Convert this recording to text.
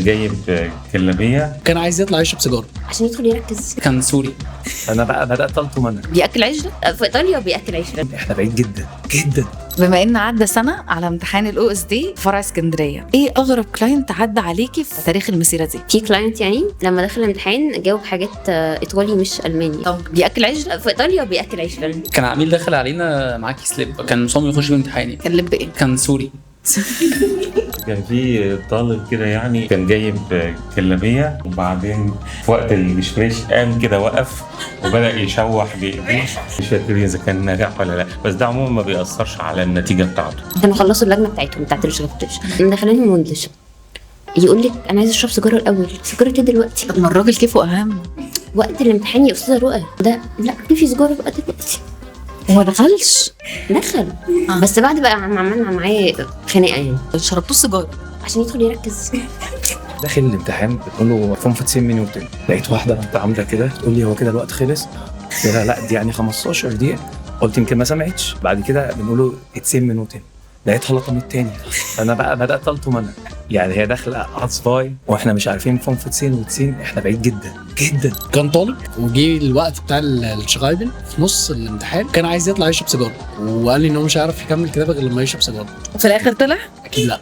كان جايب كلابية. كان عايز يطلع يشرب سيجاره عشان يدخل يركز. كان سوري. انا بقى بدات الطم انا. بياكل عيش ده في ايطاليا وبياكل عيش ده. احنا بعيد جدا جدا. بما ان عدى سنه على امتحان الاو اس دي فرع اسكندريه، ايه اغرب كلاينت عدى عليكي في تاريخ المسيره دي؟ في كلاينت يعني لما دخل الامتحان جاوب حاجات ايطالي مش الماني. طب بياكل عيش ده في ايطاليا وبياكل عيش ده. كان عميل دخل علينا معاه كيس لب، كان مصمم يخش بامتحاني. كان لب ايه؟ كان سوري. كان في طالب كده يعني كان جايب كلابية، وبعدين في وقت المشمش قام كده وقف وبدأ يشوح بإيديه. مش فاكر إذا كان نجح ولا لا، بس ده عموما ما بيأثرش على النتيجة بتاعته. كانوا خلصوا اللجنه بتاعتهم بتاعت الشغفتش، مدخلينهم وندش يقول لك انا عايز اشرب سيجاره الاول. سيجاره ايه دلوقتي؟ طب ما الراجل كيفه اهم. وقت الامتحان يا استاذه رؤى ده لا في سيجاره بقى دلوقتي. هو دخلش؟ دخل بس بعد بقى عملنا معاه خناقه يعني. شربتوه سيجاره عشان يدخل يركز. داخل الامتحان بتقول له فهم في 90 مينوتين، لقيت واحده انت عامله كده تقول لي هو كده الوقت خلص؟ قلت لها لا دي يعني 15 دقيقه. قلت يمكن ما سمعتش. بعد كده بنقول له 90 مينوتين، لقيتها لطمت تاني. انا بقى بدات الطم انا. يعني هي داخله عصفاي واحنا مش عارفين فهم في 90 و90، احنا بعيد جدا جدا. كان طالب وجي الوقت بتاع الشغايبل في نص الامتحان، كان عايز يطلع يشرب سيجاره وقال لي ان هو مش هيعرف يكمل كتابه غير لما يشرب سيجاره. في الاخر طلع؟ اكيد لا.